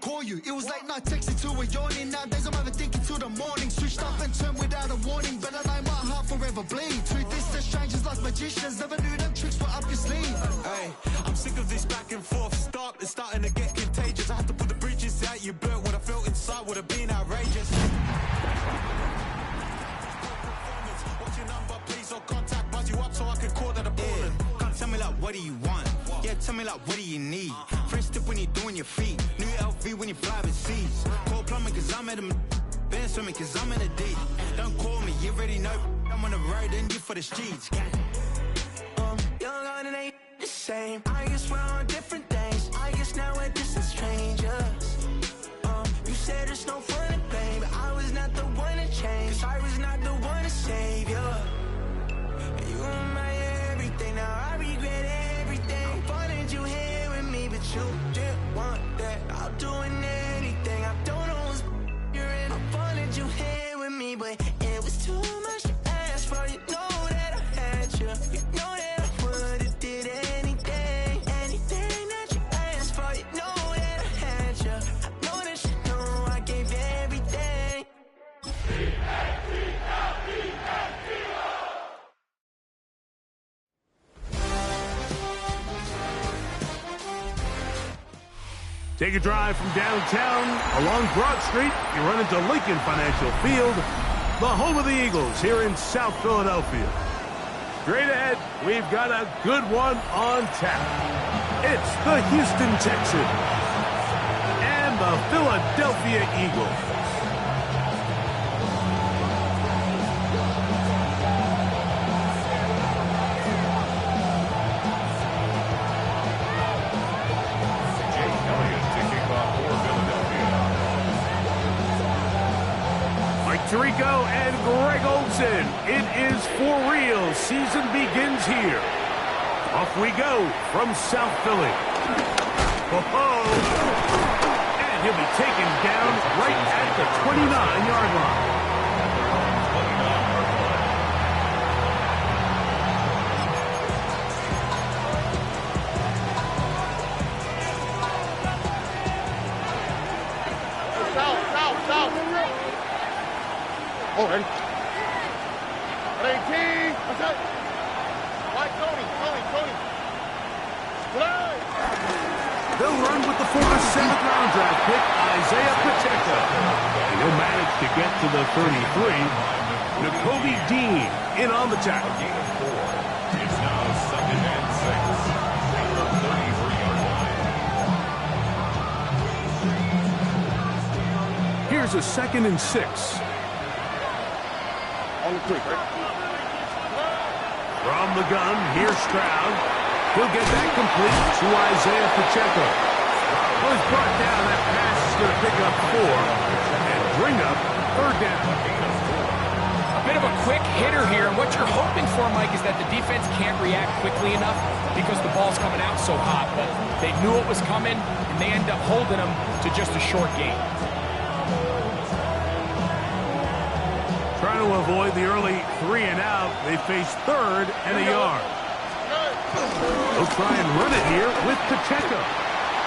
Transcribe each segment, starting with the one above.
call you. It was late night texting to a yawning. Nowadays I'm overthinking till the morning. Switched up and turned without a warning. But I know my heart forever bleed. Truth is that strangers like magicians. Never knew them tricks were up your sleeve. Hey, I'm sick of this back and forth. Stop, it's starting to get contagious. I had to put the bridges out you built. What I felt inside would have been outrageous. What's your number, please, or contact? Buzz you up so I can call that a ballin'. Come tell me like, what do you want? Yeah, tell me like, what do you need? French tip when you're doing your feet. New LV when you fly overseas. Call plumbing cause I'm at a been swimming cause I'm in a deep. Don't call me, you already know. I'm on the road and you for the streets. Young on and ain't the same. I guess we're on different things. I guess now we're distant strangers. You said there's no fun in pain, but I was not the one to change. 'Cause I was not the one to save you. And you were my everything. Now I regret everything. I wanted you here with me, but you didn't want that. I'll do anything. I don't know what's you're in. I wanted you here with me, but it was too much to ask for. You know that I had you. You know that I would have did anything, anything that you asked for. You know that I had you. I know that you know I gave you everything. Take a drive from downtown along Broad Street. You run into Lincoln Financial Field, the home of the Eagles here in South Philadelphia. Straight ahead, we've got a good one on tap. It's the Houston Texans and the Philadelphia Eagles. Tirico and Greg Olsen. It is for real. Season begins here. Off we go from South Philly. Oh, and he'll be taken down right at the 29-yard line. Oh, ready? Ready, team. What's up? White Tony. Play. They'll run with the former 7th-round draft pick, Isaiah Pacheco. And he'll manage to get to the 33. Nakobe Dean in on the tackle. It's now 2nd and 6 at the 33-yard line. Here's a 2nd and 6. On the quick, right? From the gun, here's Stroud. He'll get that complete to Isaiah Pacheco. Well, he's brought down. That pass is going to pick up 4 and bring up 3rd down. A bit of a quick hitter here, and what you're hoping for, Mike, is that the defense can't react quickly enough because the ball's coming out so hot. But they knew it was coming, and they end up holding them to just a short gain. Trying to avoid the early 3 and out. They face 3rd and a yard. They'll try and run it here with Pacheco.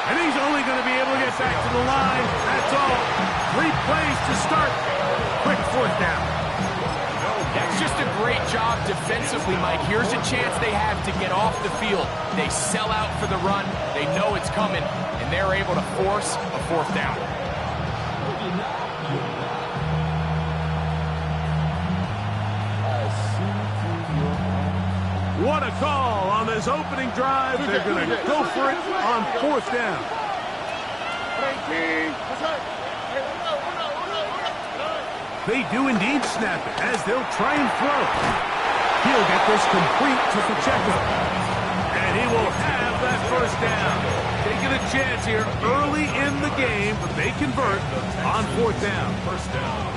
And he's only going to be able to get back to the line. That's all. 3 plays to start. Quick 4th down. That's just a great job defensively, Mike. Here's a chance they have to get off the field. They sell out for the run. They know it's coming, and they're able to force a 4th down. What a call on this opening drive. They're going to go for it on 4th down. They do indeed snap it as they'll try and throw. He'll get this complete to Pacheco. And he will have that 1st down. Taking a chance here early in the game, but they convert on 4th down. 1st down.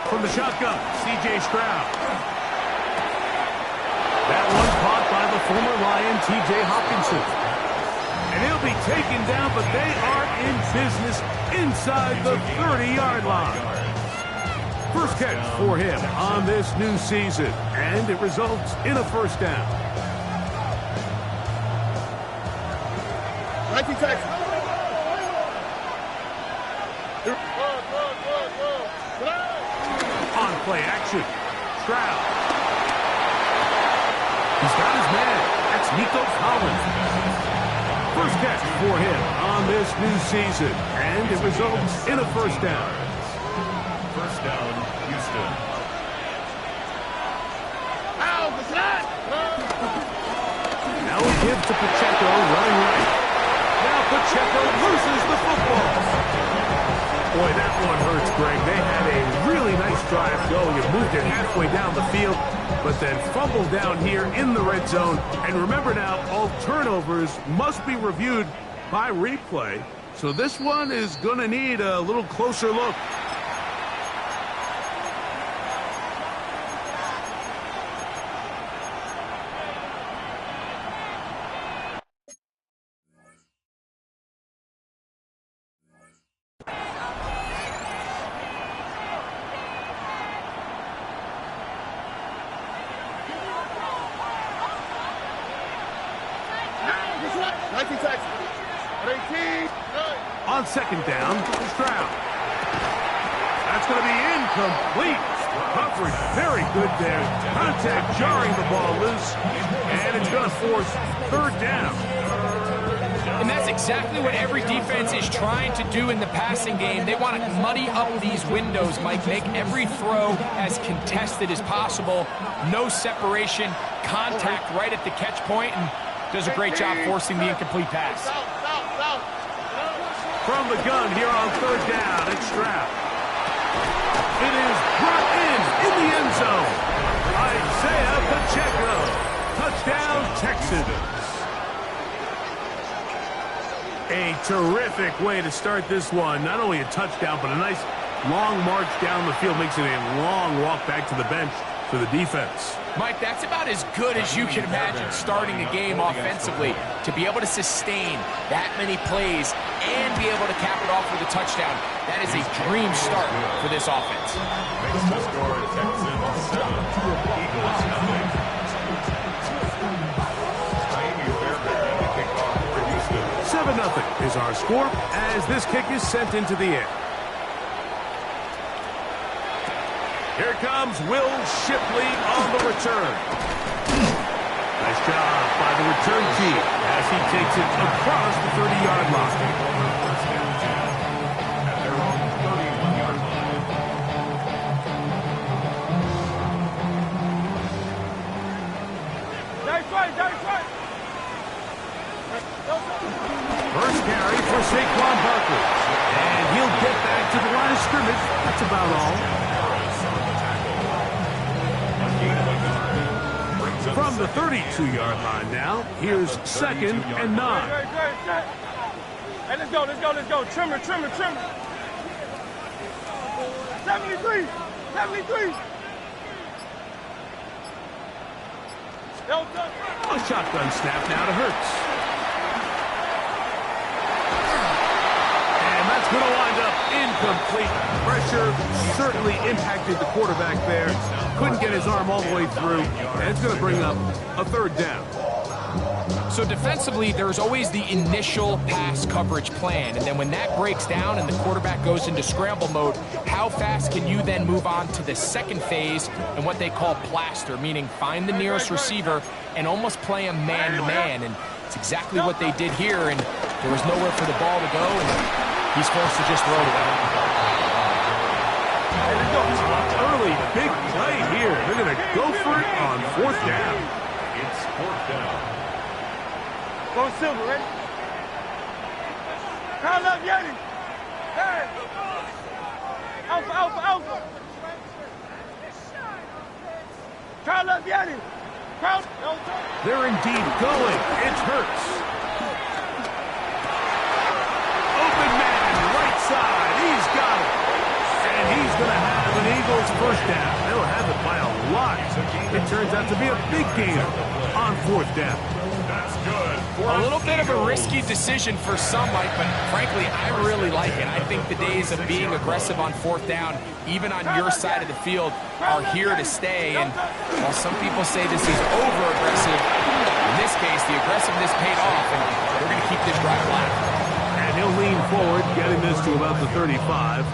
From the shotgun, C.J. Stroud. That one caught by the former Lion, T.J. Hopkinson. And he'll be taken down, but they are in business inside the 30-yard line. First catch for him on this new season, and it results in a first down. 19 Texans. On play action, Stroud. He's got his man. That's Nico Collins. First catch for him on this new season, and it results in a first down. First down, Houston. Now we give to Pacheco running right. Now Pacheco loses the football. Boy, that one hurts, Greg. They had a really nice drive going and moved it halfway down the field, but then fumbled down here in the red zone. And remember now, all turnovers must be reviewed by replay. So this one is going to need a little closer look. On second down, Stroud. That's going to be incomplete. Coverage very good there. Contact jarring the ball loose, and it's going to force third down. And that's exactly what every defense is trying to do in the passing game. They want to muddy up these windows, Mike, make every throw as contested as possible. No separation, contact right at the catch point, and does a great job forcing the incomplete pass. From the gun here on third down, it's Stroud. It is brought in the end zone. Isaiah Pacheco. Touchdown, Texans. A terrific way to start this one. Not only a touchdown, but a nice long march down the field. Makes it a long walk back to the bench for the defense. Mike, that's about as good as you can imagine starting a game offensively. To be able to sustain that many plays and be able to cap it off with a touchdown, that is a dream start for this offense. Makes the score Texans 7, Eagles 9. 7-0 is our score as this kick is sent into the air. Here comes Will Shipley on the return. Nice job by the return team as he takes it across the 30-yard line. At their own 31-yard line. First carry for Saquon Barkley. And he'll get back to the line of scrimmage. That's about all. From the 32-yard line now, here's second and 9. Hey, let's go. Trimmer. 73. A shotgun snap now to Hurts. And that's going to wind up incomplete. Pressure certainly impacted the quarterback there. Couldn't get his arm all the way through, and it's going to bring up a third down. So defensively, there's always the initial pass coverage plan, and then when that breaks down and the quarterback goes into scramble mode, how fast can you then move on to the second phase and what they call plaster, meaning find the nearest receiver and almost play him man-to-man, and it's exactly what they did here, and there was nowhere for the ball to go, and he's forced to just throw it away. Early big play here. They're going to go for it on fourth down. It's fourth down. Go Silver, ready? Count up, Yeti. Hey. Alpha. Count up, Yeti. Count. They're indeed going. It's Hurts. Open man, right side. He's got it. And he's going to have an Eagles first down. They'll have it by a lot. It turns out to be a big gainer on fourth down. That's A little bit of a risky decision for some, Mike, but frankly, I really like it. I think the days of being aggressive on fourth down, even on your side of the field, are here to stay. And while some people say this is over-aggressive, in this case, the aggressiveness paid off, and we're going to keep this drive alive. And he'll lean forward, getting this to about the 35.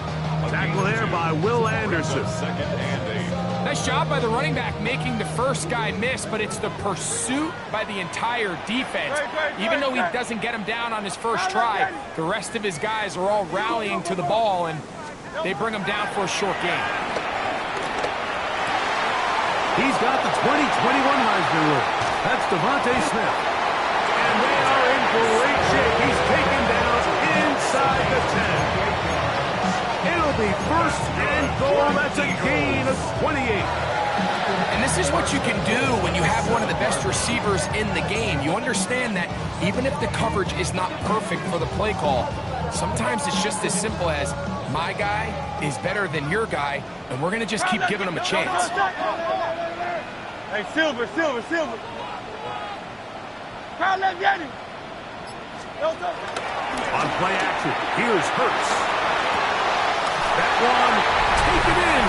Tackle there by Will Anderson. Second and 8. Nice job by the running back making the first guy miss, but it's the pursuit by the entire defense. Even though he doesn't get him down on his first try, the rest of his guys are all rallying to the ball, and they bring him down for a short gain. He's got the 2021 Heisman Award. That's Devontae Smith. And they are in great shape. He's taken down inside the 10. It'll be first and goal. That's a gain of 28. And this is what you can do when you have one of the best receivers in the game. You understand that even if the coverage is not perfect for the play call, sometimes it's just as simple as my guy is better than your guy, and we're going to just keep giving him a chance. Hey, Silver. Crowd left, Yanni. On play action, here's Hurts. That one, taken in.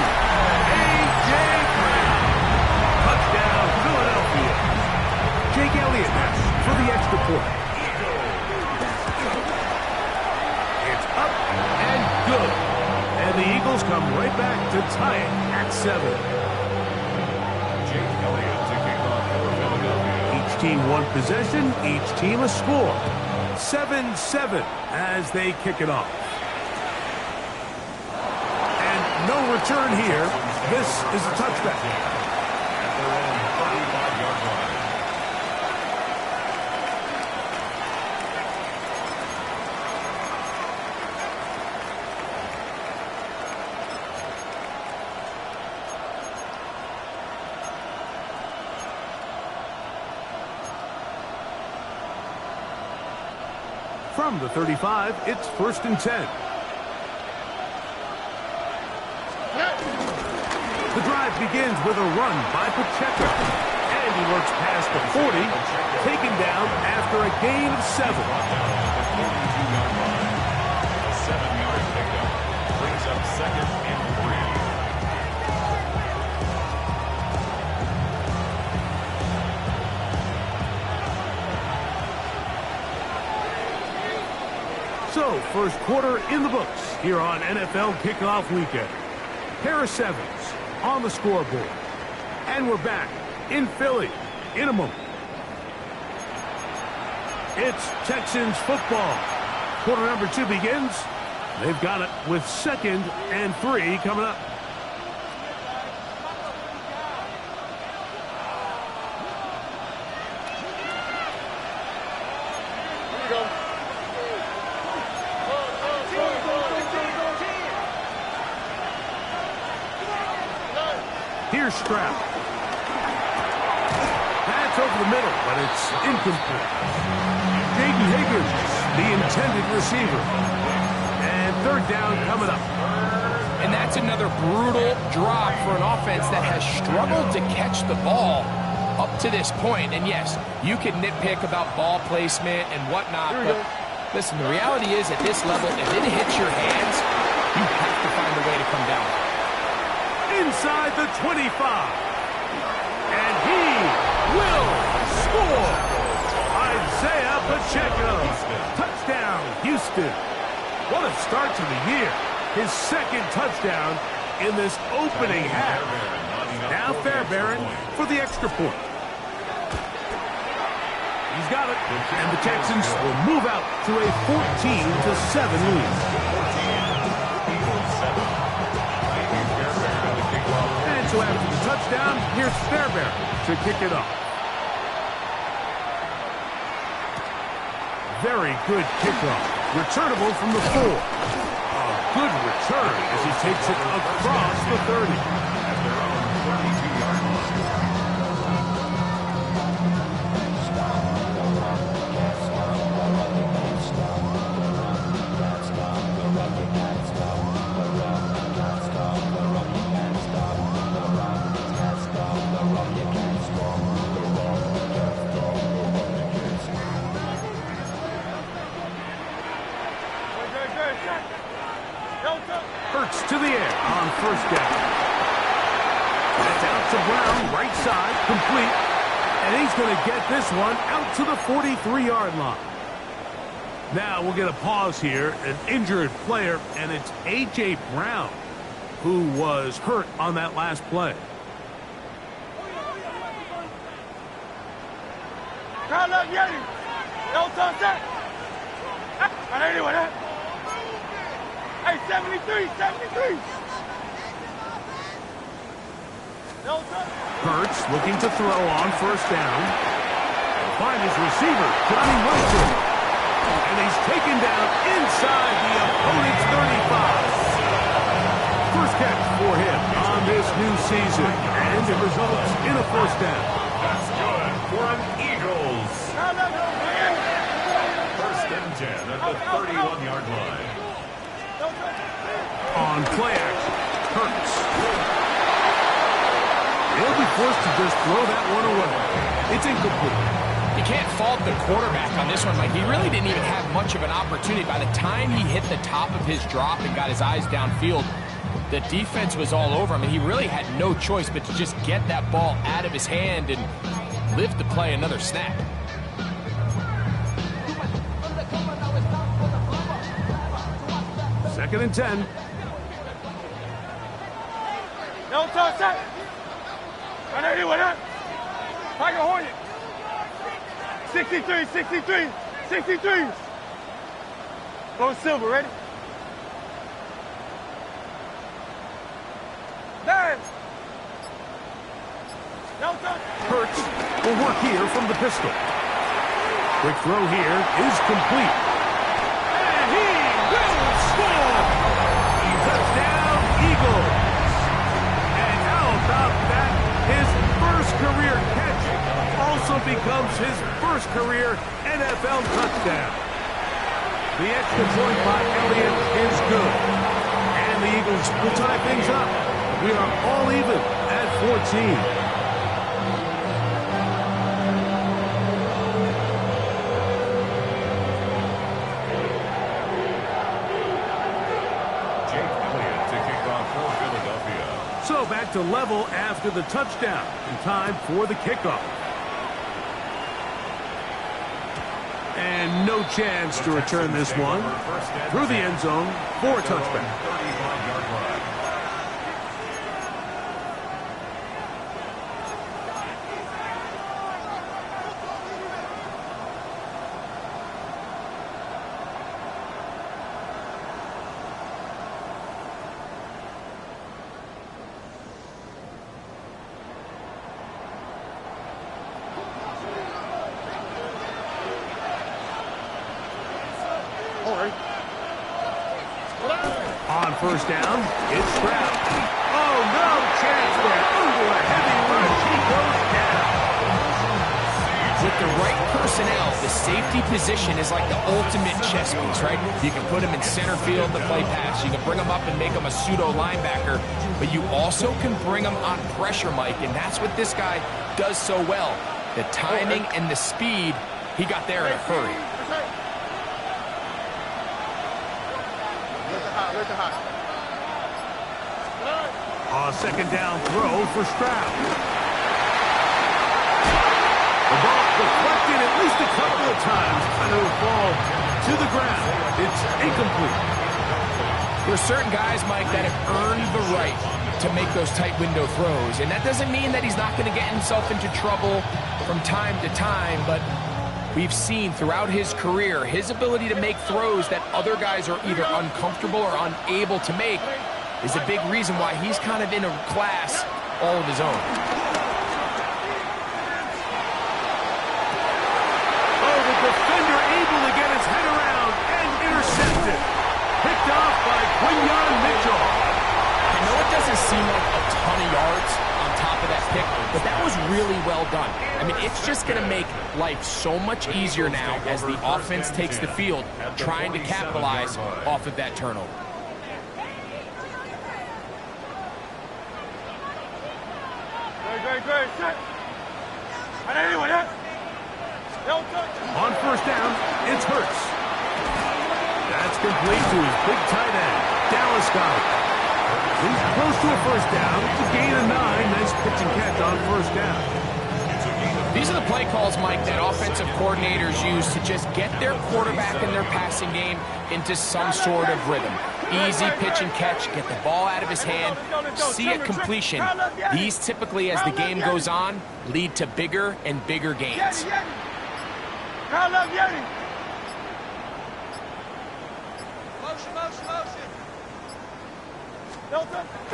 A.J. Brown. Touchdown, Philadelphia. Jake Elliott for the extra point. It's up and good. And the Eagles come right back to tie it at 7. Jake Elliott to kick off for Philadelphia. Each team one possession, each team a score. 7-7 as they kick it off. No return here. This is a touchback. At their own 35-yard line. From the 35, it's 1st and 10. The drive begins with a run by Pacheco. And he works past the 40, taken down after a gain of 7. 42-yard line. A 7-yard pickup. Brings up 2nd and 3. So, first quarter in the books here on NFL Kickoff Weekend. Pair of sevens on the scoreboard. And we're back in Philly in a moment. It's Texans football. Quarter number 2 begins. They've got it with 2nd and 3 coming up. Here's Stroud. That's over the middle, but it's incomplete. Jaden Higgins, the intended receiver. And 3rd down coming up. And that's another brutal drop for an offense that has struggled to catch the ball up to this point. And yes, you can nitpick about ball placement and whatnot, but listen, the reality is at this level, if it hits your hands, you have to find a way to come down. Inside the 25. And he will score. Isaiah Pacheco. Touchdown, Houston. What a start to the year. His 2nd touchdown in this opening half. Now Fairbairn for the extra point. He's got it. And the Texans will move out to a 14-7 lead. So after the touchdown, here's Fairbairn to kick it off. Very good kickoff. Returnable from the 4. A good return as he takes it across the 30. At their own 32-yard line. first down. That's out to Brown, right side, complete. And he's going to get this one out to the 43-yard line. Now we'll get a pause here, an injured player, and it's A.J. Brown who was hurt on that last play. Crowd love Yeti. Don't touch that. Anyway, that. Hey, 73, 73. Hurts looking to throw on first down. Find his receiver, Johnny Wilson. And he's taken down inside the opponent's 35. First catch for him on this new season. And it results in a first down. That's good for an Eagles. First and 10 at the 31-yard line. On play action, Hurts. He'll be forced to just throw that one away. It's incomplete. You can't fault the quarterback on this one. Like, he really didn't even have much of an opportunity. By the time he hit the top of his drop and got his eyes downfield, the defense was all over him, and he really had no choice but to just get that ball out of his hand and live to play another snap. Second and 10. Don't touch that. Anyway, that. Tiger Hornet. 63, 63, 63. Go silver, ready? 9. Don't touch. Hurts will work here from the pistol. Quick throw here is complete. And he will score! Touchdown, Eagles! And how about that? His first career catch also becomes his first career NFL touchdown. The extra point by Elliott is good. And the Eagles will tie things up. We are all even at 14. So back to level after the touchdown. And time for the kickoff. And no chance to return this one. Through the end zone for a touchback. On first down, it's Stroud. Oh, no chance there. Ooh, a heavy rush. He goes down. With the right personnel, the safety position is like the ultimate chess piece, right? You can put him in center field to play pass. You can bring him up and make him a pseudo linebacker, but you also can bring him on pressure, Mike, and that's what this guy does so well. The timing and the speed, he got there in a hurry. Second down throw for Stroud. The ball deflected at least a couple of times, and it will fall to the ground. It's incomplete. There are certain guys, Mike, that have earned the right to make those tight window throws, and that doesn't mean that he's not going to get himself into trouble from time to time, but we've seen throughout his career his ability to make throws that other guys are either uncomfortable or unable to make is a big reason why he's kind of in a class all of his own. Oh, the defender able to get his head around and intercepted. Picked off by Quinyon Mitchell. I know it doesn't seem like a ton of yards on top of that pick, but that was really well done. I mean, it's just going to make life so much easier now as the offense takes the field, trying to capitalize off of that turnover. On first down, it's Hurts. That's complete to his big tight end, Dallas Goedert. He's close to a first down. It's a gain of 9. Nice pitch and catch on first down. These are the play calls, Mike, that offensive coordinators use to just get their quarterback and their passing game into some sort of rhythm. Easy pitch and catch, get the ball out of his hand, see a completion. These typically, as the game goes on, lead to bigger and bigger gains.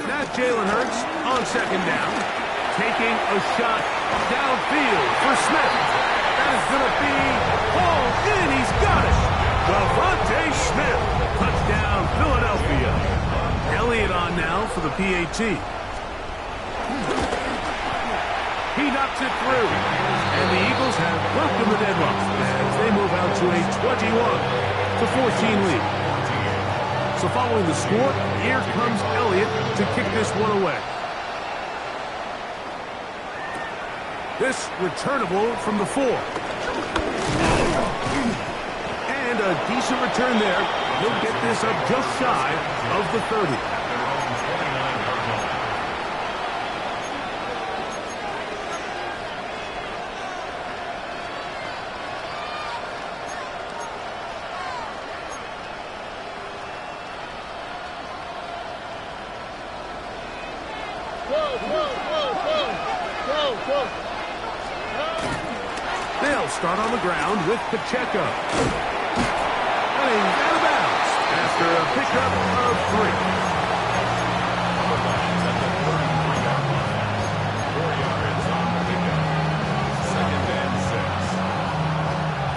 Now Jalen Hurts on second down, taking a shot downfield for Smith. That is going to be hauled in. He's got it. Devontae Smith, touchdown Philadelphia. Elliott on now for the PAT. He knocks it through, and the Eagles have broken the deadlock as they move out to a 21-14 lead. So following the score, here comes Elliott to kick this one away. This returnable from the 4. And a decent return there. He'll get this up just shy of the 30. They'll start on the ground with Pacheco. Running out of bounds after a pickup of 3.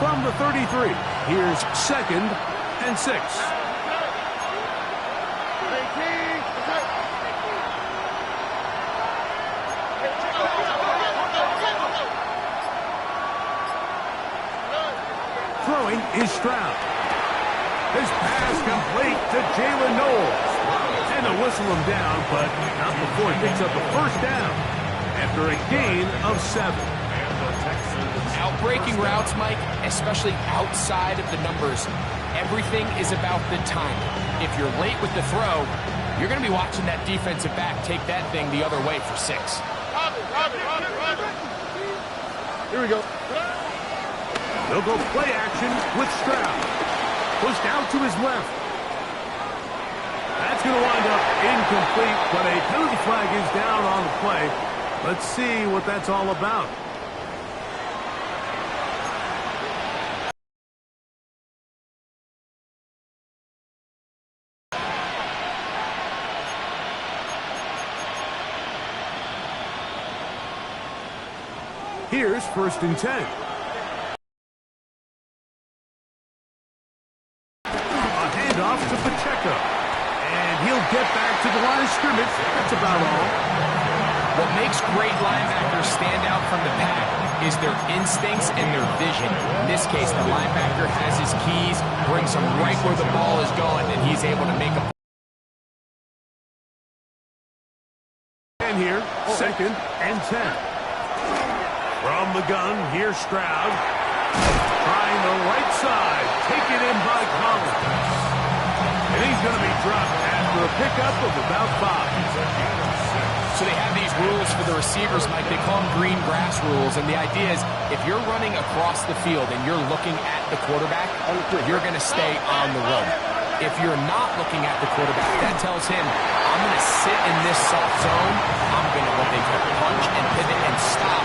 From the 33, here's 2nd and 6. Throwing is Stroud. His pass complete to Jalen Knowles. And to whistle him down, but not before he picks up a first down after a gain of 7. Outbreaking routes, Mike, especially outside of the numbers, everything is about the time. If you're late with the throw, you're going to be watching that defensive back take that thing the other way for 6. Here we go. They'll go play action with Stroud. Pushed out to his left. That's going to wind up incomplete, but a penalty flag is down on the play. Let's see what that's all about. Here's 1st and 10. Off to Pacheco, and he'll get back to the line of scrimmage. That's about all. What makes great linebackers stand out from the pack is their instincts and their vision. In this case, the linebacker has his keys, brings him right where the ball is going, and he's able to make a and here, 2nd and 10. From the gun, here's Stroud. Trying the right side, taken in by Collins. And he's going to be dropped after a pickup of about 5. So they have these rules for the receivers, Mike. They call them green grass rules. And the idea is if you're running across the field and you're looking at the quarterback, you're going to stay on the run. If you're not looking at the quarterback, that tells him, I'm going to sit in this soft zone. I'm going to what they call punch and pivot and stop.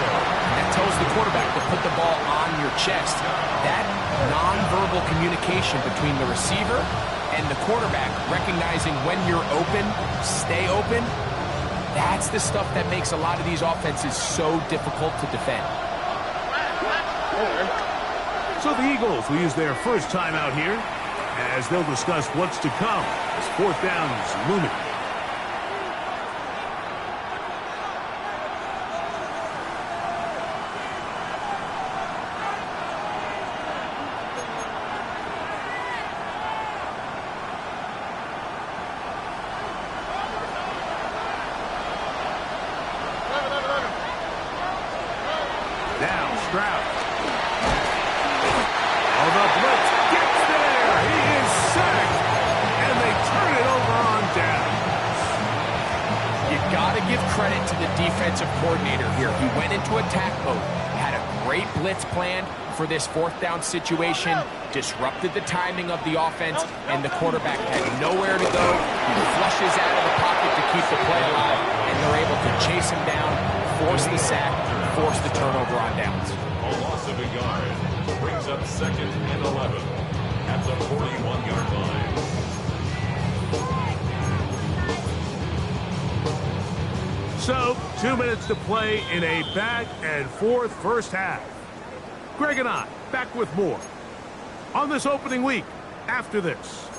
That tells the quarterback to put the ball on your chest. That nonverbal communication between the receiver and the quarterback, recognizing when you're open, stay open, that's the stuff that makes a lot of these offenses so difficult to defend. So the Eagles will use their first time out here as they'll discuss what's to come as 4th down is looming. Now Stroud. Oh, the blitz gets there. He is sacked. And they turn it over on down. credit to the defensive coordinator here. He went into attack mode, had a great blitz plan for this fourth down situation, disrupted the timing of the offense, and the quarterback had nowhere to go. He flushes out of the pocket to keep the play alive, and they're able to chase him down, force the sack, force the turnover on downs. A loss of a yard brings up 2nd and 11 at the 41-yard line. So, 2 minutes to play in a back-and-forth first half. Greg and I back with more on this opening week after this.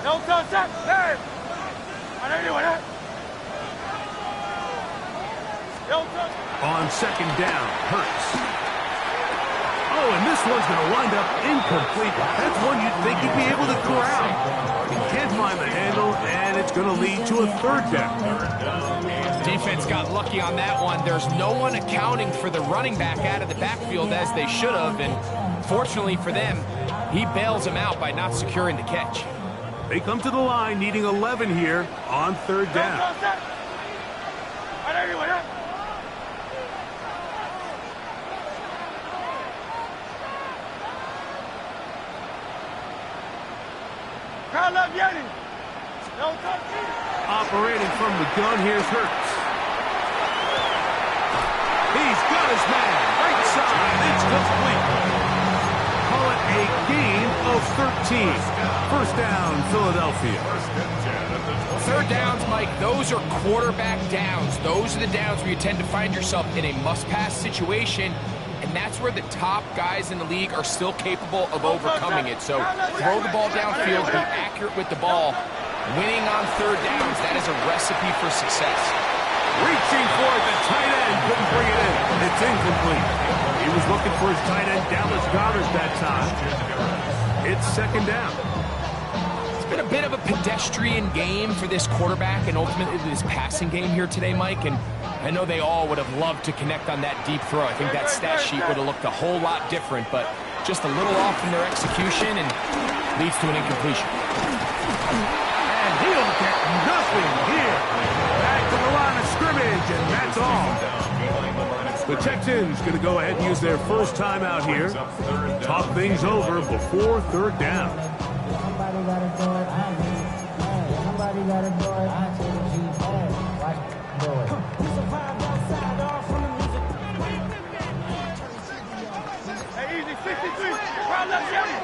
No contact. There. I know you want that. No contact. On 2nd down, Hurts. Oh, and this one's going to wind up incomplete. That's one you'd think he'd be able to corral. He can't find the handle, and it's going to lead to a 3rd down. Defense got lucky on that one. There's no one accounting for the running back out of the backfield as they should have, and fortunately for them, he bails them out by not securing the catch. They come to the line needing 11 here on 3rd down. No contact. I know you want that. Crowd love Yeti. No touch. Operating from the gun, here's Hurts. He's got his man. Right side. It's complete. Call it a gain of 13. 1st down, Philadelphia. 3rd downs, Mike, those are quarterback downs. Those are the downs where you tend to find yourself in a must-pass situation, and that's where the top guys in the league are still capable of overcoming it. So throw the ball downfield, be accurate with the ball. Winning on 3rd downs, that is a recipe for success. Reaching for it, the tight end couldn't bring it in. It's incomplete. He was looking for his tight end, Dallas Goedert, that time. It's 2nd down. It's been a bit of a pedestrian game for this quarterback and ultimately this passing game here today, Mike. And I know they all would have loved to connect on that deep throw. I think that stat sheet would have looked a whole lot different, but just a little off in their execution and leads to an incompletion. And he'll get nothing here. Back to the line of scrimmage, and that's all. The Texans going to go ahead and use their first timeout here. Talk things over before 3rd down. Somebody got to do it. Somebody got to do it. Watch do it. Hey, easy. 63. Crowd love Yeti.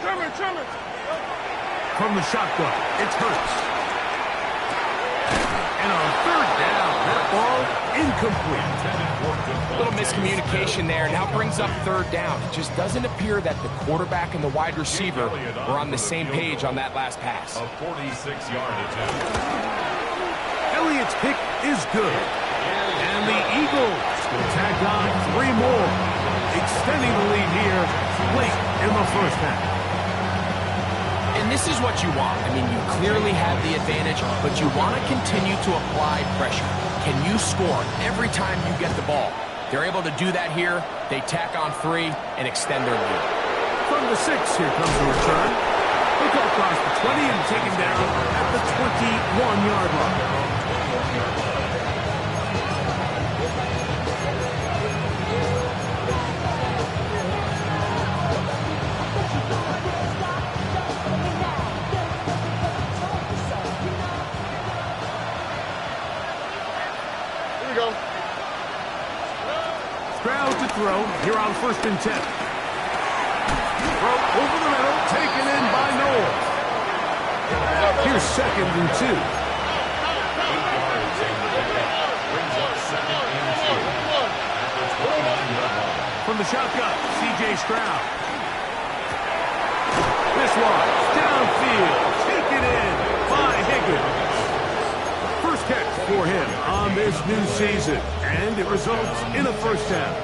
Trimmer. From the shotgun, it's Hurts. And on 3rd down, that ball incomplete. A little miscommunication there. Now brings up 3rd down. It just doesn't appear that the quarterback and the wide receiver were on the same page on that last pass. A 46-yard attempt. Elliott's pick is good. And the Eagles will tack on 3 more, extending the lead here late in the first half. And this is what you want. I mean, you clearly have the advantage, but you want to continue to apply pressure. Can you score every time you get the ball? They're able to do that here. They tack on 3 and extend their lead. From the 6, here comes the return. He'll go across the 20 and take him down at the 21-yard line. Stroud to throw here on 1st and 10. Throw over the middle, taken in by Noel. Here's 2nd and 2. From the shotgun, C.J. Stroud. This one, downfield, taken in by Higgins. First catch for him on this new season, and it results in a 1st down.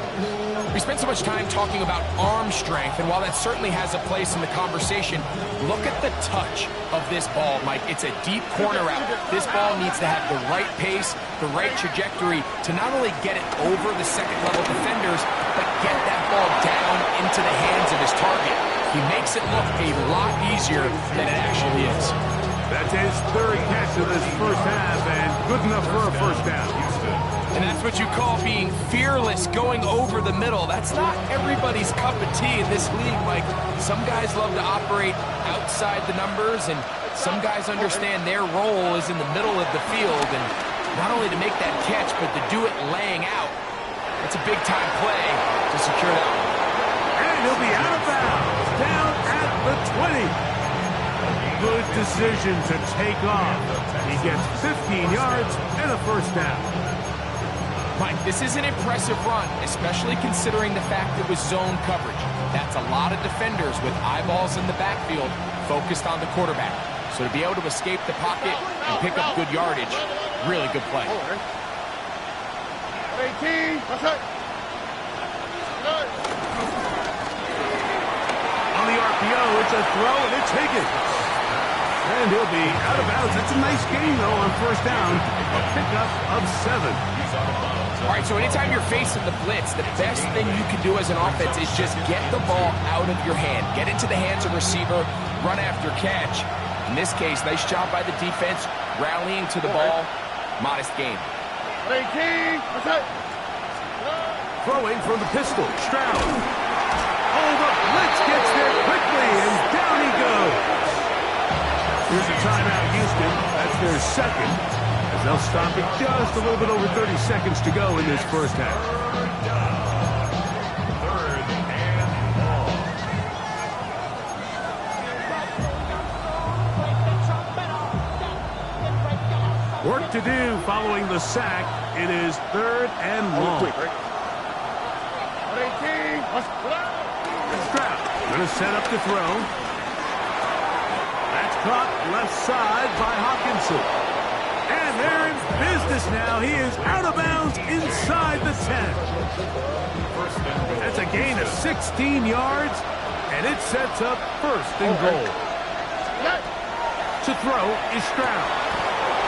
We spent so much time talking about arm strength, and while that certainly has a place in the conversation, look at the touch of this ball, Mike. It's a deep corner route. This ball needs to have the right pace, the right trajectory to not only get it over the second-level defenders, but get that football down into the hands of his target. He makes it look a lot easier than it actually is. That's his third catch of this first half, and good enough for a first down. And that's what you call being fearless, going over the middle. That's not everybody's cup of tea in this league, Mike. Some guys love to operate outside the numbers, and some guys understand their role is in the middle of the field, and not only to make that catch, but to do it laying out. That's a big-time play to secure that one. And he'll be out of bounds, down at the 20. Good decision to take off. He gets 15 yards and a first down. Mike, this is an impressive run, especially considering the fact it was zone coverage. That's a lot of defenders with eyeballs in the backfield focused on the quarterback. So to be able to escape the pocket and pick up good yardage, really good play. 18, what's that? On the RPO, it's a throw, and it's Higgins. And he'll be out of bounds. That's a nice gain, though, on first down. A pickup of 7. All right, so anytime you're facing the blitz, the best thing you can do as an offense is just get the ball out of your hand. Get into the hands of receiver, run after catch. In this case, nice job by the defense, rallying to the ball. Modest gain. 18, what's that? Throwing from the pistol, Stroud. Oh, the blitz gets there quickly, and down he goes. Here's a timeout, Houston. That's their second, as they'll stop it just a little bit over 30 seconds to go in this first half. Third and long. Work to do following the sack. It is third and long. 18, what's that? Stroud going to set up to throw. That's caught left side by Hawkinson. And they're in business now. He is out of bounds inside the 10. That's a gain of 16 yards, and it sets up first and goal. To throw is Stroud.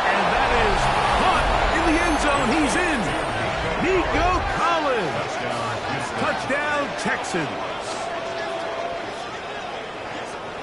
And that is caught in the end zone. He's in. Nico Collins. Touchdown, Texans.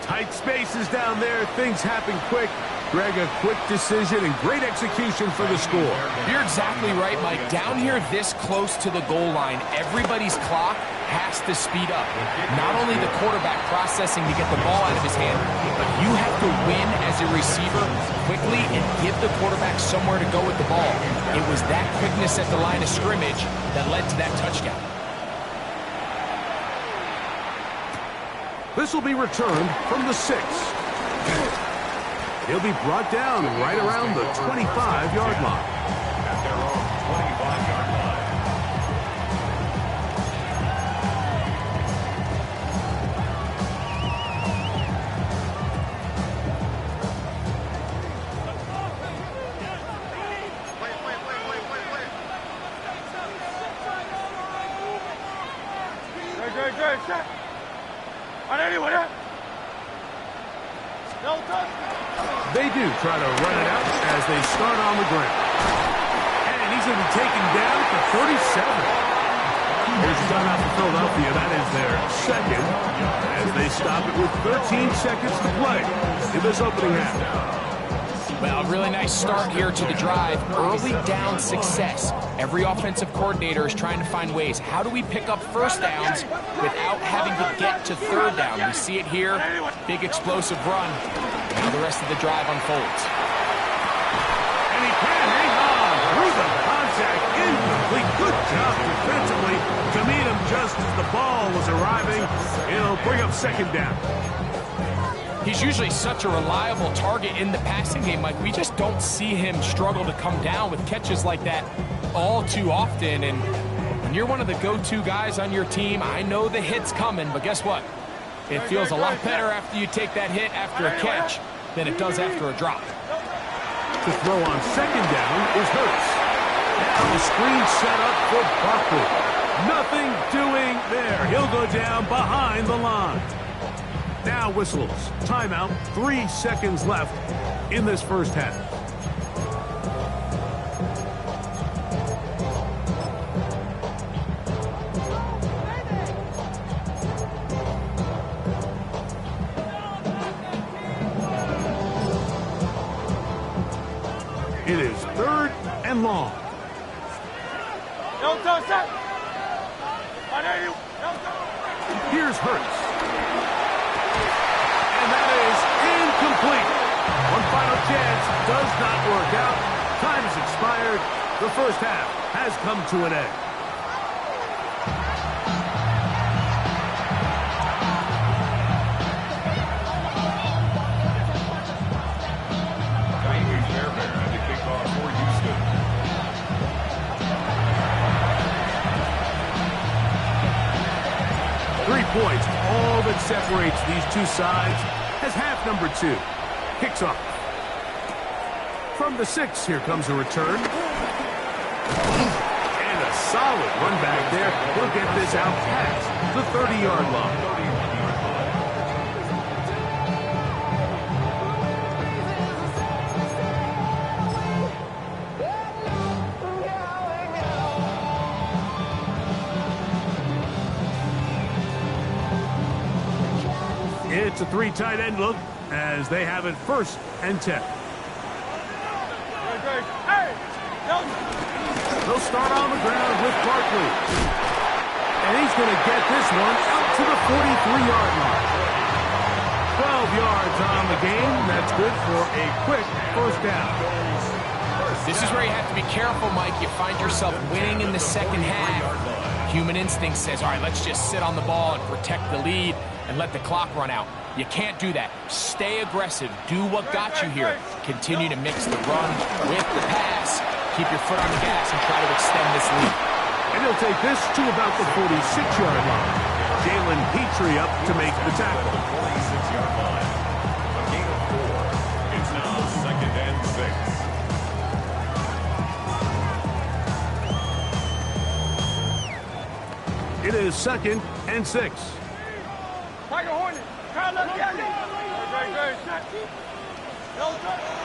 Tight spaces down there. Things happen quick. Greg, a quick decision and great execution for the score. You're exactly right, Mike. Down here this close to the goal line, everybody's clock has to speed up. Not only the quarterback processing to get the ball out of his hand, but you have to win as a receiver quickly and give the quarterback somewhere to go with the ball. It was that quickness at the line of scrimmage that led to that touchdown. This will be returned from the 6. He'll be brought down right around the 25-yard line. At their own 25-yard line. Good, shot. On anyone, yeah? No touch. They do try to run it out as they start on the ground. And he's going to be taken down for 37. Here's a timeout for Philadelphia. That is their second as they stop it with 13 seconds to play in this opening half. Well, a really nice start here to the drive. Early down success. Every offensive coordinator is trying to find ways. How do we pick up first downs without having to get to third down? We see it here. Big explosive run. Now the rest of the drive unfolds. And he can hang on through the contact. Incomplete. Good job defensively to meet him just as the ball was arriving. It'll bring up second down. He's usually such a reliable target in the passing game. Like, we just don't see him struggle to come down with catches like that all too often. And when you're one of the go-to guys on your team, I know the hit's coming, but guess what? It feels a lot better after you take that hit after a catch than it does after a drop. To throw on second down is Hurts. Now the screen set up for Barkley. Nothing doing there. He'll go down behind the line. Now whistles. Timeout. 3 seconds left in this first half. and long. Here's Hurts. And that is incomplete. One final chance does not work out. Time has expired. The first half has come to an end. For Houston. 3 points, all that separates these two sides as half number 2 kicks off. From the 6, here comes a return. And a solid run back there. He'll get this out past the 30-yard line. It's a 3 tight end look as they have it 1st and 10. They'll start on the ground with Barkley. And he's going to get this one out to the 43-yard line. 12 yards on the game. That's good for a quick first down. This is where you have to be careful, Mike. You find yourself winning in the second half. Human instinct says, all right, let's just sit on the ball and protect the lead and let the clock run out. You can't do that. Stay aggressive. Do what got you here. Continue to mix the run with the pass. Keep your foot on the gas and try to extend this lead. And he'll take this to about the 46-yard line. Jalen Petrie up to make the tackle. 46-yard line. A gain of 4. It's now 2nd and 6. It is 2nd and 6.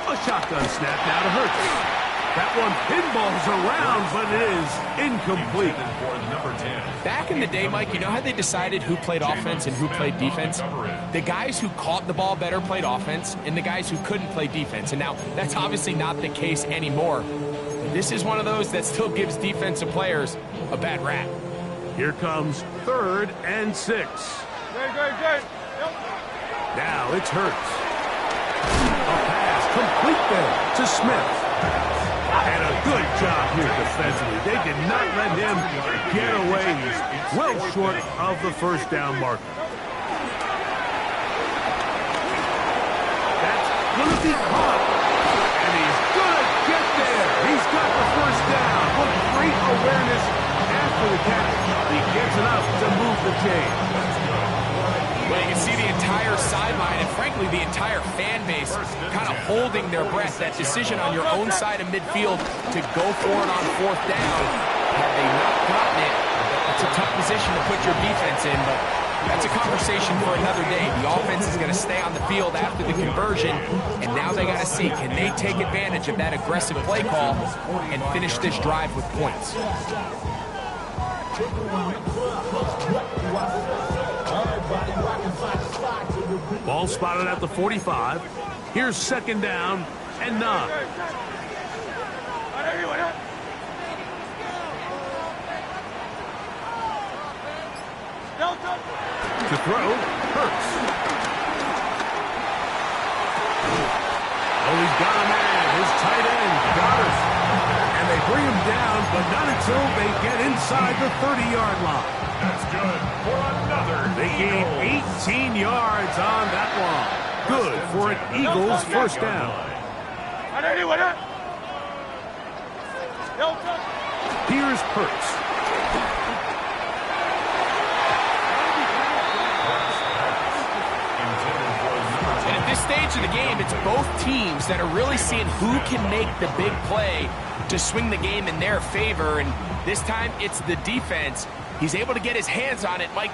A shotgun snap now to Hurts. That one pinballs around, but it is incomplete. Back in the day, Mike, you know how they decided who played offense and who played defense? The guys who caught the ball better played offense, and the guys who couldn't play defense. And now, that's obviously not the case anymore. This is one of those that still gives defensive players a bad rap. Here comes 3rd and 6. Now it's Hurts. A pass complete there to Smith. And a good job here defensively. They did not let him get away. He's well short of the first down marker. That's going to be caught. And he's going to get there. He's got the first down. What great awareness after the catch. He gets enough to move the chain. Well, you can see the entire sideline and, frankly, the entire fan base kind of holding their breath. That decision on your own side of midfield to go for it on 4th down, had they not gotten it, that's a tough position to put your defense in, but that's a conversation for another day. The offense is going to stay on the field after the conversion, and now they got to see, can they take advantage of that aggressive play call and finish this drive with points? Ball spotted at the 45. Here's 2nd down and 9. To throw, Hurts. Oh, he's got a man. His tight end, Goddard. And they bring him down, but not until they get inside the 30-yard line. That's good for another. They gain 18 yards on that one. Good for an Eagles first down. Here's Hurts. And at this stage of the game, it's both teams that are really seeing who can make the big play to swing the game in their favor. And this time, it's the defense. He's able to get his hands on it. Mike,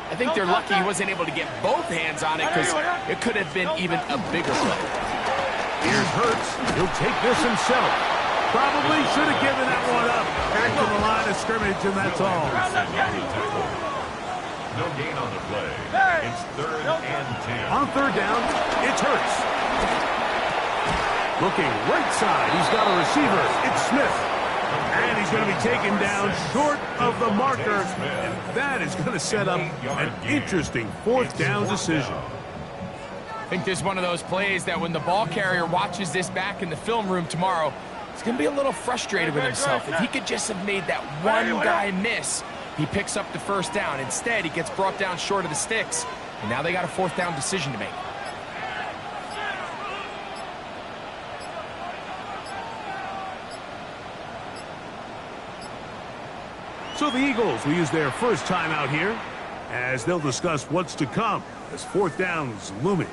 I think they're lucky he wasn't able to get both hands on it because it could have been even a bigger play. Here's Hurts. He'll take this himself. Probably should have given that one up. Back to the line of scrimmage, and that's all. No gain on the play. It's 3rd and 10. On 3rd down, it's Hurts. Looking right side. He's got a receiver. It's Smith. And he's going to be taken down short of the marker. And that is going to set up an interesting fourth down decision. I think this is one of those plays that when the ball carrier watches this back in the film room tomorrow, he's going to be a little frustrated with himself. If he could just have made that one guy miss, he picks up the first down. Instead, he gets brought down short of the sticks, and now they got a fourth down decision to make. So the Eagles will use their first time out here as they'll discuss what's to come as fourth down's looming.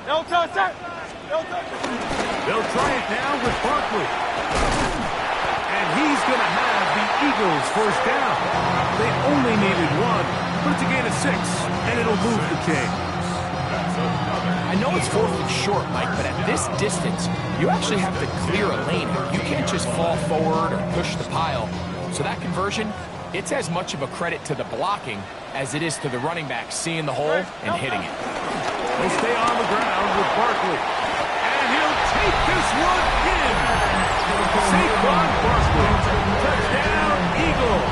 No touch, sir. No touch. They'll try it now with Barkley. And he's going to have the Eagles first down. They only needed one, but it's a gain of 6, and it'll move the chains. I know it's 4th and short, Mike, but at this distance, you actually have to clear a lane. You can't just fall forward or push the pile. So that conversion, it's as much of a credit to the blocking as it is to the running back seeing the hole and hitting it. He'll stay on the ground with Barkley. And he'll take this one in. Saquon Barkley. Touchdown, Eagles.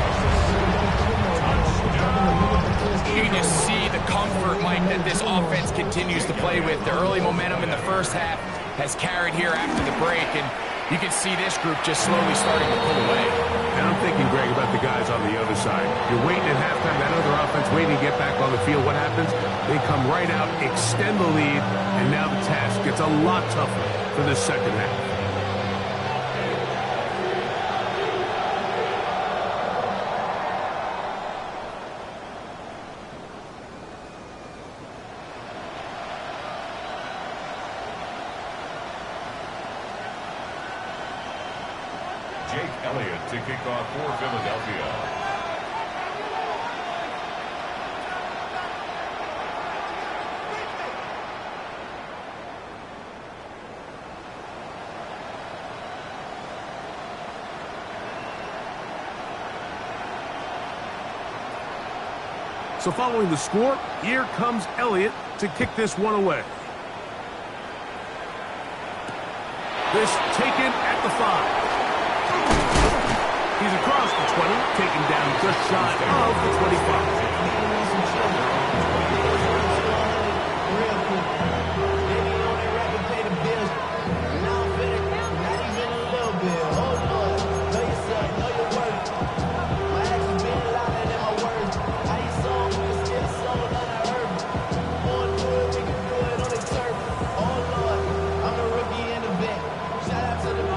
You can just see the comfort, Mike, that this offense continues to play with. The early momentum in the first half has carried here after the break, and you can see this group just slowly starting to pull away. And I'm thinking, Greg, about the guys on the other side. You're waiting at halftime, that other offense waiting to get back on the field. What happens? They come right out, extend the lead, and now the task gets a lot tougher for this second half. Jake Elliott to kick off for Philadelphia. So following the score, here comes Elliott to kick this one away. This taken at the 5. He's across the 20, taken down just shy of the 25.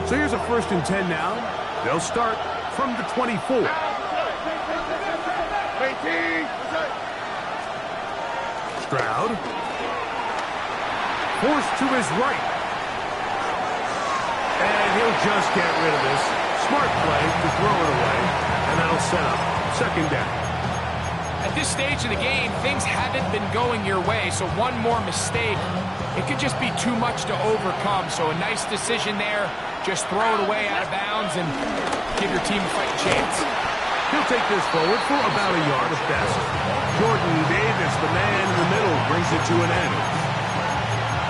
So here's a 1st and 10 now. They'll start from the 24. Stroud. Forced to his right. And he'll just get rid of this. Smart play to throw it away. And that'll set up 2nd down. At this stage of the game, things haven't been going your way, so one more mistake, it could just be too much to overcome. So a nice decision there. Just throw it away out of bounds and give your team a fighting chance. He'll take this forward for about a yard at best. Jordan Davis, the man in the middle, brings it to an end.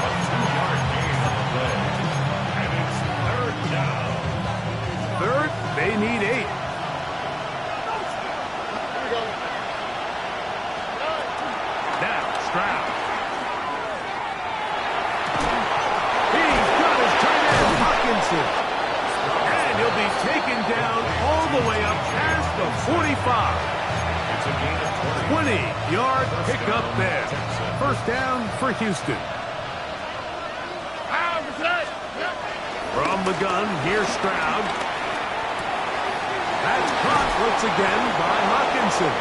A 2-yard gain on the play. And it's 3rd down. 3rd, they need 8. Now, Stroud. He's got his tight end, Hawkinson. And he'll be taken down all the way up past the 45. It's a gain of 20. 20-yard pickup there. First down for Houston. From the gun, here's Stroud. That's caught once again by Hawkinson.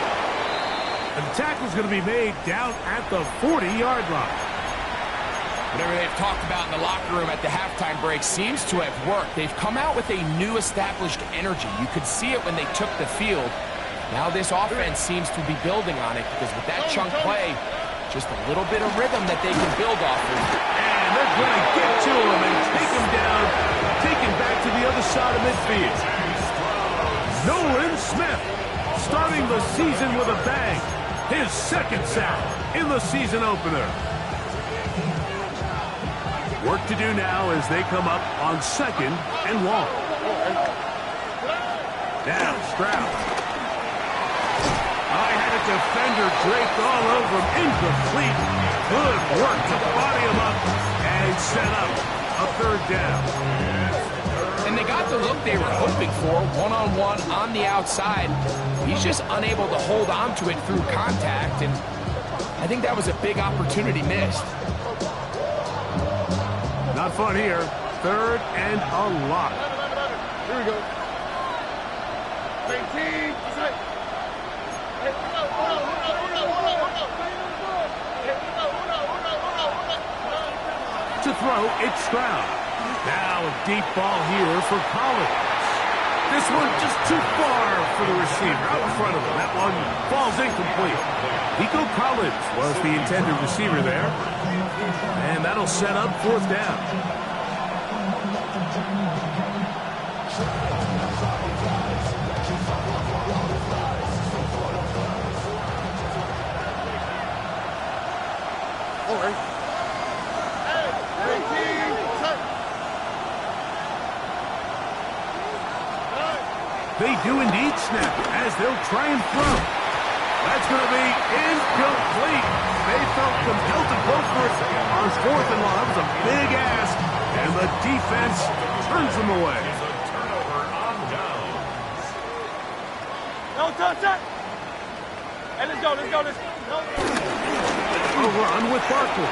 And the tackle's going to be made down at the 40-yard line. Whatever they've talked about in the locker room at the halftime break seems to have worked. They've come out with a new established energy. You could see it when they took the field. Now this offense seems to be building on it because with that chunk play, just a little bit of rhythm that they can build off of. And they're going to get to him and take him down, take him back to the other side of midfield. Nolan Smith starting the season with a bang. His second sack in the season opener. Work to do now as they come up on 2nd and long. Now Stroud. I had a defender draped all over him. Incomplete. Good work to body him up and set up a 3rd down. And they got the look they were hoping for, one-on-one on the outside. He's just unable to hold on to it through contact, and I think that was a big opportunity missed. Not fun here. 3rd and a lot. Here we go. 19. To throw, it's Stroud. Now a deep ball here for Collins. This one just too far for the receiver out in front of him. That one falls incomplete. Nico Collins was the intended receiver there. And that'll set up 4th down. All right. They do indeed snap as they'll try and throw. That's going to be incomplete. They felt compelled to go for it on 4th and long. That was a big ask, and the defense turns them away. No touch it. Hey, let's go. Let's go. A run with Barkley.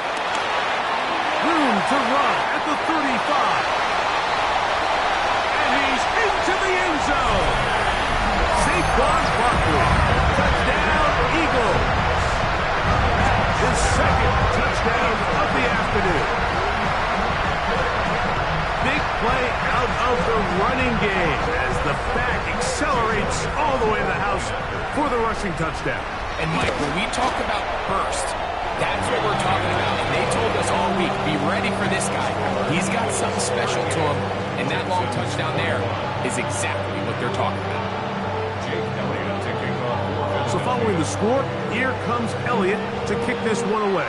Room to run at the 35. And he's into the end zone. Saquon Barkley. Touchdown, Eagles. His 2nd touchdown of the afternoon. Big play out of the running game as the back accelerates all the way to the house for the rushing touchdown. And Mike, when we talk about burst, that's what we're talking about. And they told us all week, be ready for this guy. He's got something special to him. And that long touchdown there is exactly what they're talking about. So following the score, here comes Elliott to kick this one away.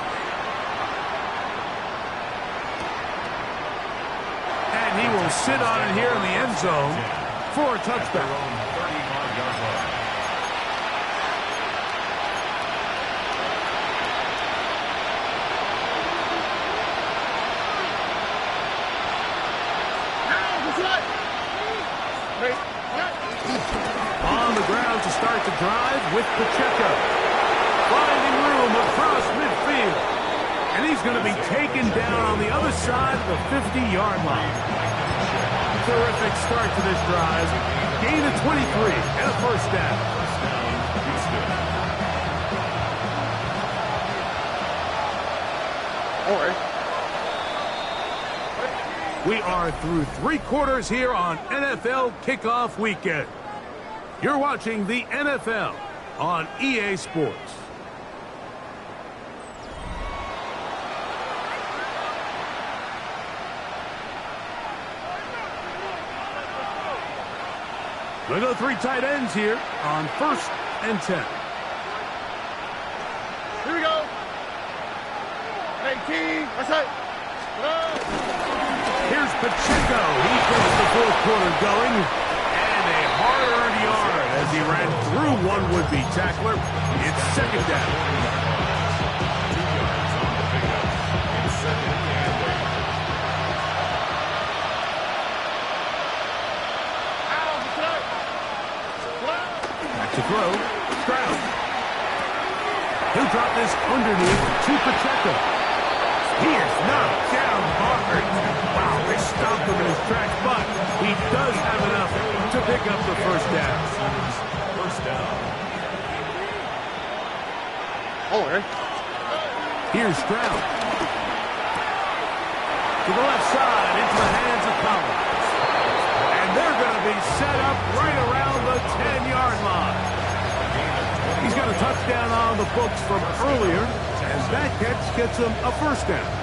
And he will sit on it here in the end zone for a touchback. On the ground to start the drive with Pacheco. Finding room across midfield. And he's going to be taken down on the other side of the 50-yard line. Terrific start to this drive. Gain of 23 and a 1st down. All right. We are through 3 quarters here on NFL Kickoff Weekend. You're watching the NFL on EA Sports. We'll go 3 tight ends here on 1st and 10. Here we go. 18. That's it. Here's Pacheco. He gets the 4th quarter going. And a hard-earned yard as he ran through one would-be tackler. It's 2nd down. 2 yards on the pickup. It's 2nd and 8. Back to throw. Stroud. He'll drop this underneath to Pacheco. He is knocked down hard. Wow, they stopped him in his tracks, but he does have enough to pick up the 1st down. Here's Stroud. To the left side, into the hands of Collins. And they're going to be set up right around the 10-yard line. He's got a touchdown on the books from earlier, as that catch gets him a first down.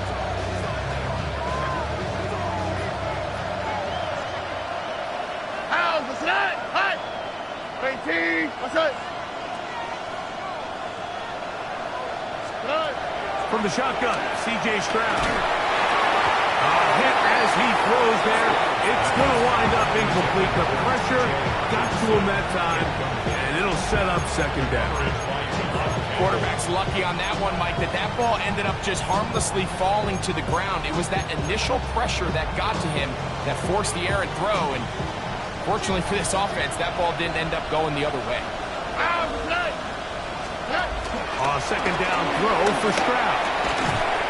From the shotgun, C.J. Stroud. Hit as he throws there. It's going to wind up incomplete. The pressure got to him that time, and it'll set up second down. Quarterback's lucky on that one, Mike, that ball ended up just harmlessly falling to the ground. It was that initial pressure that got to him that forced the errant throw, and fortunately for this offense, that ball didn't end up going the other way. Second down throw for Stroud.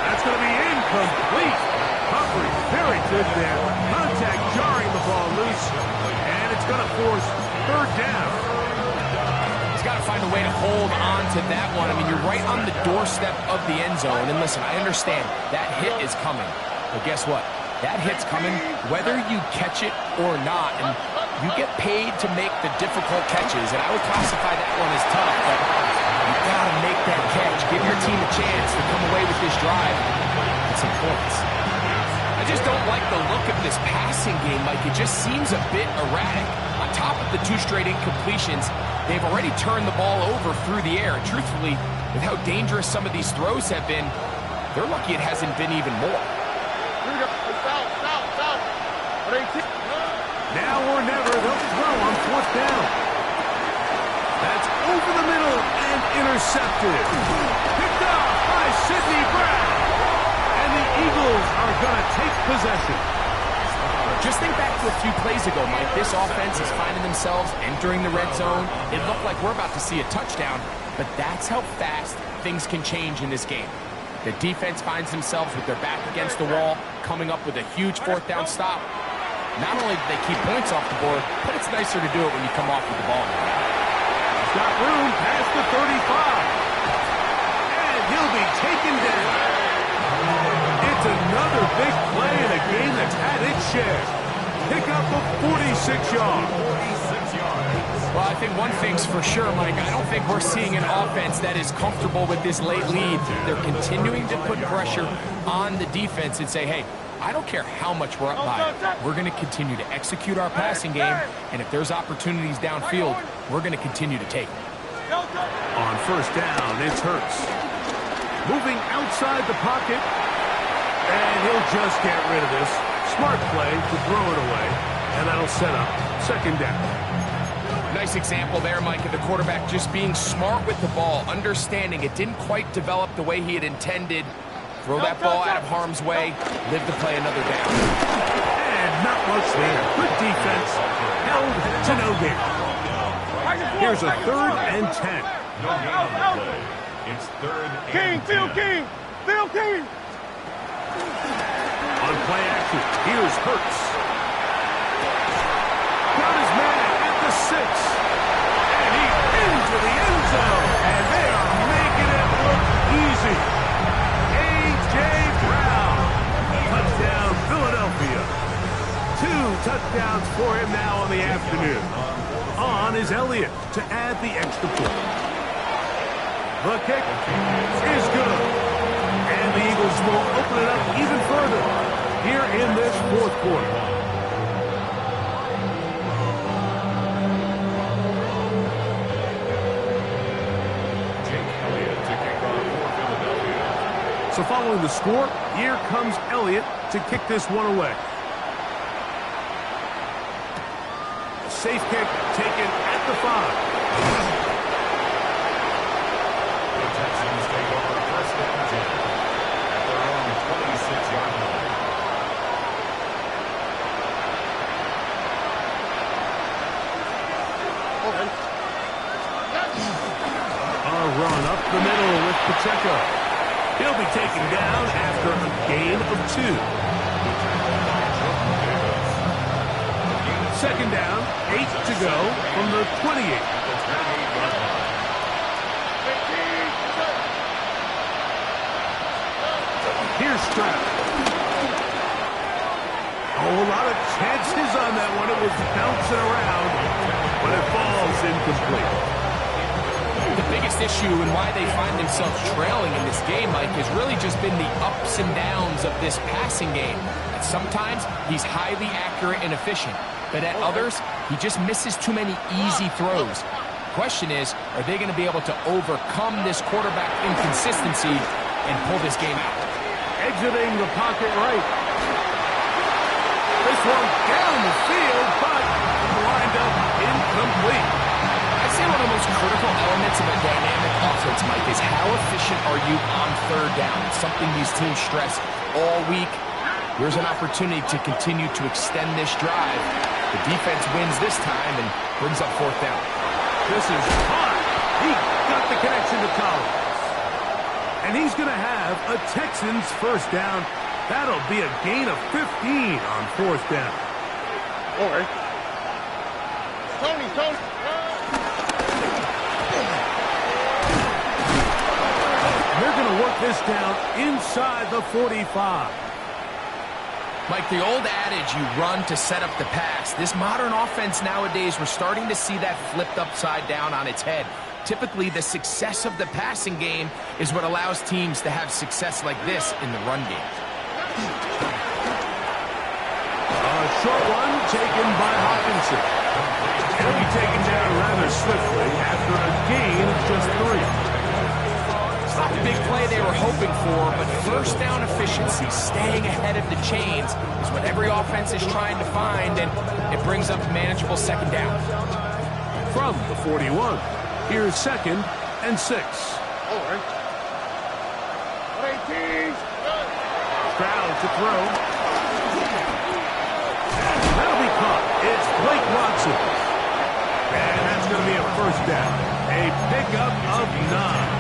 That's going to be incomplete. Coverage very good there. Contact jarring the ball loose, and it's going to force third down. He's got to find a way to hold on to that one. I mean, you're right on the doorstep of the end zone. And listen, I understand that hit is coming. But guess what? That hit's coming whether you catch it or not. And you get paid to make the difficult catches. And I would classify that one as tough. But you got to make that catch. Give your team a chance to come away with this drive and some points. I just don't like the look of this passing game, Mike. It just seems a bit erratic. On top of the 2 straight incompletions, they've already turned the ball over through the air. And truthfully, with how dangerous some of these throws have been, they're lucky it hasn't been even more. Now or never, they'll throw on fourth down. That's over the middle and intercepted. Picked off by Sidney Brown. And the Eagles are going to take possession. Just think back to a few plays ago, Mike. This offense is finding themselves entering the red zone. It looked like we're about to see a touchdown, but that's how fast things can change in this game. The defense finds themselves with their back against the wall, coming up with a huge fourth down stop. Not only do they keep points off the board, but it's nicer to do it when you come off with the ball. He's got room past the 35. And he'll be taken down. It's another big play in a game that's had its share. Pick up a 46-yard. Well, I think one thing's for sure, Mike. I don't think we're seeing an offense that is comfortable with this late lead. They're continuing to put pressure on the defense and say, hey, I don't care how much we're up by. We're going to continue to execute our passing game, and if there's opportunities downfield, we're going to continue to take them. On first down, it's Hurts. Moving outside the pocket, and he'll just get rid of this. Smart play to throw it away, and that'll set up second down. Nice example there, Mike, of the quarterback just being smart with the ball, understanding it didn't quite develop the way he had intended. Throw that ball out of harm's way, live to play another down. And not much there. Good defense, held to no gain. Here's a 3rd and 10. It's 3rd and 10. Field King. On play action, here's Hurts. Got his man at the 6. And he's into the end zone. And they are making it look easy. Brown. Touchdown, Philadelphia. 2 touchdowns for him now on the afternoon. On is Elliott to add the extra point. The kick is good. And the Eagles will open it up even further here in this 4th quarter. So following the score, here comes Elliott to kick this one away. A safe kick taken at the 5. The Texans take over first and 10 at their own 26-yard line. A run up the middle with Pacheco. He'll be taken down after a gain of 2. Second down, 8 to go from the 28. Stroud. Oh, a lot of chances on that one. It was bouncing around, but it falls incomplete. The biggest issue and why they find themselves trailing in this game, Mike, has really just been the ups and downs of this passing game. At sometimes, he's highly accurate and efficient, but at others, he just misses too many easy throws. The question is, are they going to be able to overcome this quarterback inconsistency and pull this game out? Exiting the pocket right. This one down the field, but lined up incomplete. I'd say one of the most critical elements of a dynamic offense, Mike, is how efficient are you on third down? It's something these teams stress all week. Here's an opportunity to continue to extend this drive. The defense wins this time and brings up fourth down. This is hot. He got the connection to Collins. And he's going to have a Texans first down. That'll be a gain of 15 on fourth down. All right. Tony. They're going to work this down inside the 45. Mike, the old adage, you run to set up the pass. This modern offense nowadays, we're starting to see that flipped upside down on its head. Typically, the success of the passing game is what allows teams to have success like this in the run game. A short one taken by Hawkinson. He'll be taken down rather swiftly after a gain of just 3. It's not the big play they were hoping for, but first down efficiency, staying ahead of the chains, is what every offense is trying to find, and it brings up manageable second down. From the 41, here's 2nd and 6. All right. 18. Stroud to throw. That'll be caught. It's Blake Watson. And that's going to be a first down. A pickup of 9.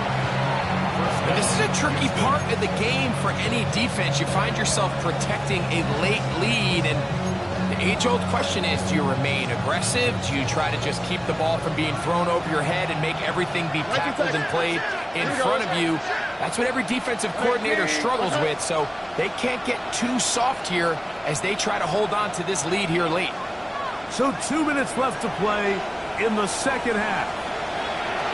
And this is a tricky part of the game for any defense. You find yourself protecting a late lead, and the age-old question is, do you remain aggressive? Do you try to just keep the ball from being thrown over your head and make everything be tackled and played in front of you? That's what every defensive coordinator struggles with, so they can't get too soft here as they try to hold on to this lead here late. So 2 minutes left to play in the second half.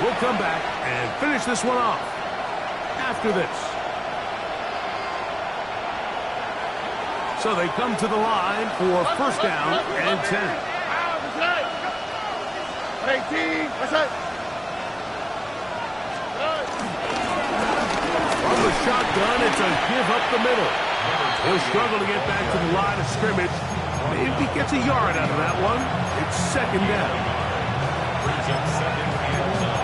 We'll come back and finish this one off after this. So they come to the line for first down and 10. 18. That's it. From the shotgun, it's a give up the middle. He'll struggle to get back to the line of scrimmage. Maybe he gets a yard out of that one. It's second down. Brings up 2nd and 9.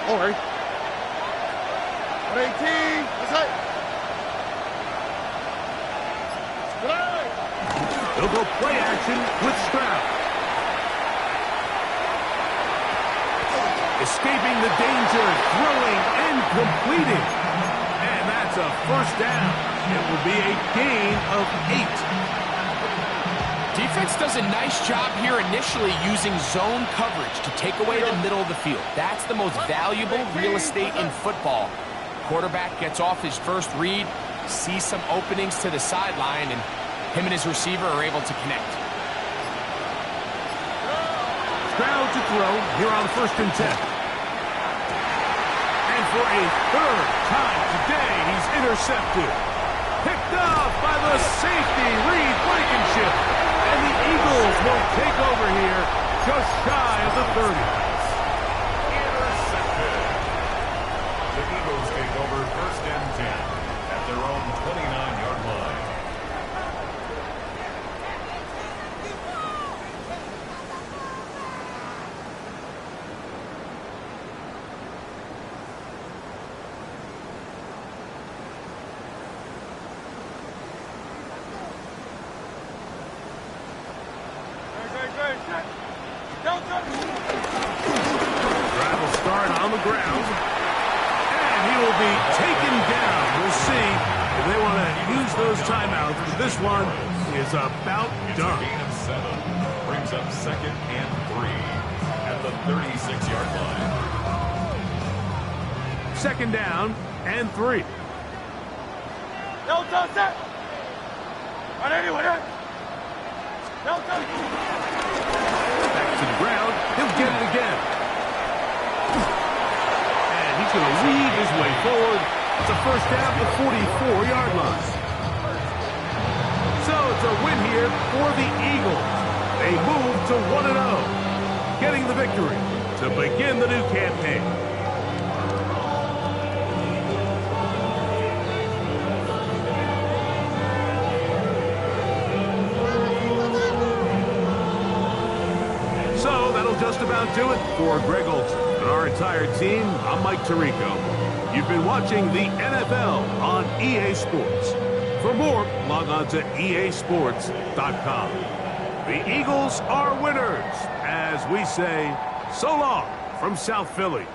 All right. 18. That's it. He'll go play action with Stroud. Escaping the danger, throwing and completing. And that's a first down. It will be a gain of 8. Defense does a nice job here initially using zone coverage to take away the middle of the field. That's the most valuable real estate in football. Quarterback gets off his first read, sees some openings to the sideline, and him and his receiver are able to connect. Stroud to throw here on 1st and 10. And for a third time today, he's intercepted. Picked off by the safety, Reed Blankenship. And the Eagles will take over here just shy of the 30. Intercepted. The Eagles take over 1st and 10 at their own 29-yard line. Drive will start on the ground. And he will be taken down. We'll see They want to use those timeouts, but this one is about done. Gain of 7. Brings up 2nd and 3 at the 36-yard line. 2nd down and 3. No touch that. On anyone, eh? No touch. Back to the ground. He'll get it again. And he's going to weave his way forward. It's a first down at the 44-yard line. So it's a win here for the Eagles. They move to 1-0, getting the victory to begin the new campaign. So that'll just about do it for Greg Olson and our entire team. I'm Mike Tirico. You've been watching the NFL on EA Sports. For more, log on to easports.com. The Eagles are winners, as we say, so long from South Philly.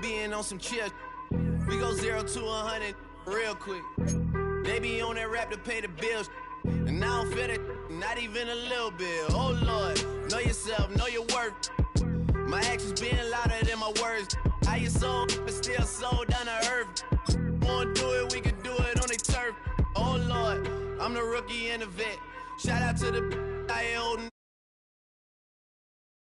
Being on some chill, we go 0 to 100 real quick. They be on that rap to pay the bills, and I don't feel it, not even a little bit. Oh Lord, know yourself, know your worth. My actions being louder than my words. How you sold, but still sold down to earth. Wanna do it, we can do it on the turf. Oh Lord, I'm the rookie and the vet. Shout out to the I ain't holding